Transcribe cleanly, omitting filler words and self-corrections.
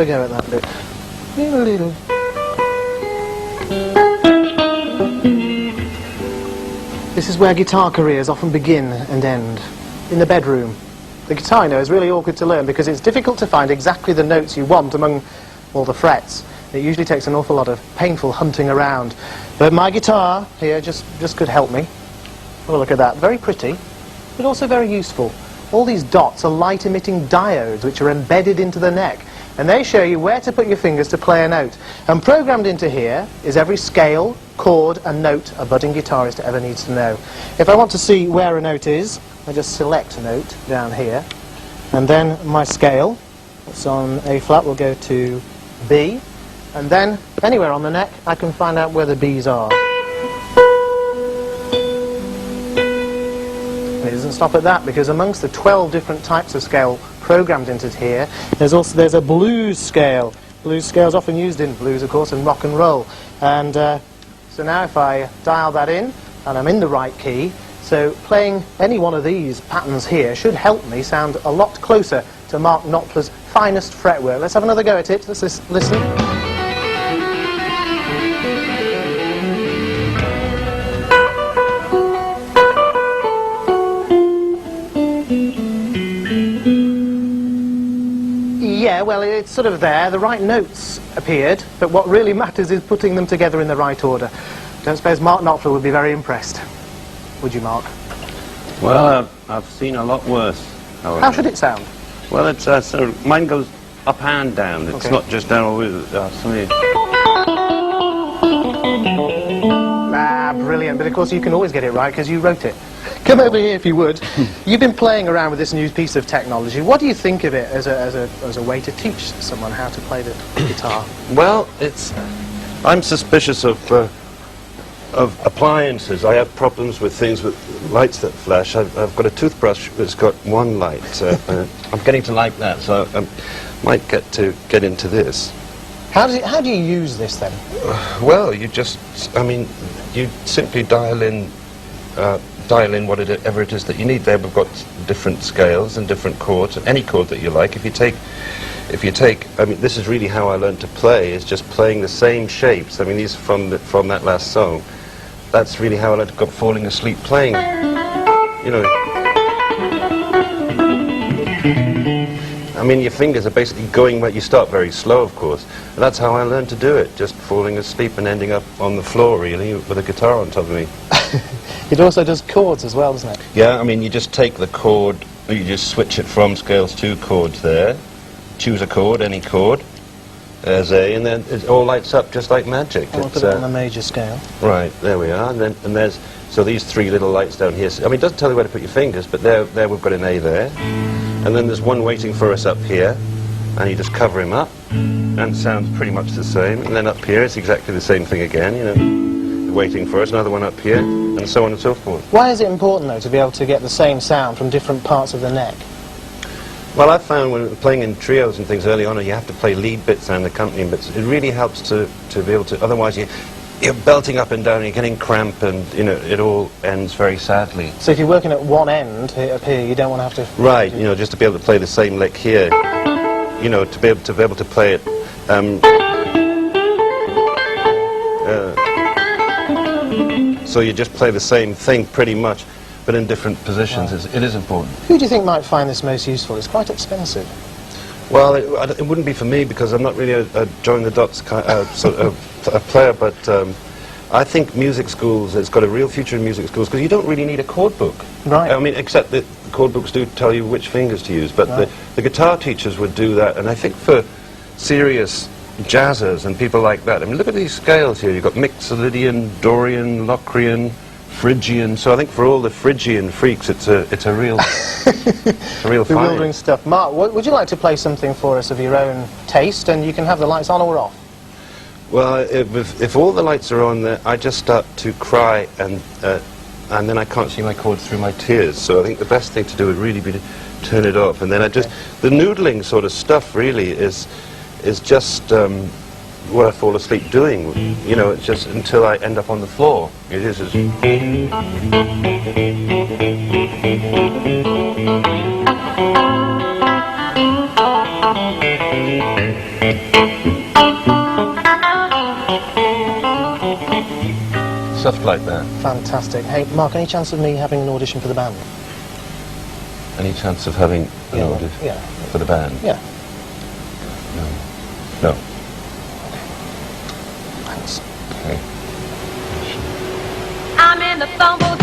a go at that bit. This is where guitar careers often begin and end, in the bedroom. The guitar, you know, is really awkward to learn because it's difficult to find exactly the notes you want among all the frets. It usually takes an awful lot of painful hunting around. But my guitar here just could help me. Have a look at that. Very pretty, but also very useful. All these dots are light-emitting diodes which are embedded into the neck, and they show you where to put your fingers to play a note. And programmed into here is every scale, chord and note a budding guitarist ever needs to know. If I want to see where a note is, I just select a note down here, and then my scale, that's on A flat, will go to B, and then anywhere on the neck I can find out where the B's are. And it doesn't stop at that, because amongst the 12 different types of scale programmed into here, there's a blues scale. Blues scale is often used in blues, of course, and rock and roll. And so now if I dial that in, and I'm in the right key, so playing any one of these patterns here should help me sound a lot closer to Mark Knopfler's finest fretwork. Let's have another go at it. Let's listen. Yeah, well, it's sort of there. The right notes appeared, but what really matters is putting them together in the right order. Don't suppose Mark Knopfler would be very impressed. Would you, Mark? Well, I've seen a lot worse. However. How should it sound? Well, it's so mine goes up and down. It's not just down with brilliant. But of course you can always get it right because you wrote it. Come over here if you would. You've been playing around with this new piece of technology. What do you think of it as a way to teach someone how to play the guitar? Well, I'm suspicious of appliances. I have problems with things with lights that flash. I've got a toothbrush that's got one light. I'm getting to like that, so I might get into this. How do you use this then? Well, you simply dial in whatever it is that you need. There we've got different scales and different chords, any chord that you like. If you take, this is really how I learned to play, is just playing the same shapes. I mean, these are from that last song. That's really how I got falling asleep playing. You know. I mean, your fingers are basically going where you start very slow, of course. And that's how I learned to do it, just falling asleep and ending up on the floor, really, with a guitar on top of me. It also does chords as well, doesn't it? Yeah, I mean, you just take the chord, you just switch it from scales to chords there. Choose a chord, any chord. There's A, and then it all lights up just like magic. I'll put it on the major scale. Right, there we are. And there's, so these three little lights down here. I mean, it doesn't tell you where to put your fingers, but there we've got an A there. And then there's one waiting for us up here, and you just cover him up, and it sounds pretty much the same. And then up here, it's exactly the same thing again, you know, waiting for us, another one up here, and so on and so forth. Why is it important, though, to be able to get the same sound from different parts of the neck? Well, I found when playing in trios and things early on, you have to play lead bits and accompanying bits. It really helps to be able to, otherwise you're belting up and down, you're getting cramp, and you know, it all ends very sadly. So if you're working at one end up here, you don't want to have to... Right, you know, just to be able to play the same lick here, you know, to be able to play it, so you just play the same thing pretty much, but in different positions. Right. It is important. Who do you think might find this most useful? It's quite expensive. Well, it wouldn't be for me, because I'm not really a join-the-dots sort of a player, but I think music schools, it's got a real future in music schools, because you don't really need a chord book. Right. I mean, except that the chord books do tell you which fingers to use, but right. the guitar teachers would do that, and I think for serious jazzers and people like that, I mean, look at these scales here. You've got Mixolydian, Dorian, Locrian, Phrygian. So I think for all the Phrygian freaks, it's a real, it's a real bewildering stuff. Mark, would you like to play something for us of your own taste, and you can have the lights on or off? Well, if all the lights are on there, I just start to cry, and then I can't see my chords through my tears. So I think the best thing to do would really be to turn it off, and then the noodling sort of stuff really is just what I fall asleep doing. You know, it's just until I end up on the floor. It is as... stuff like that. Fantastic. Hey, Mark, any chance of me having an audition for the band? Any chance of having an audition Yeah. for the band? Yeah. No. Thanks. Okay. I'm in the fumble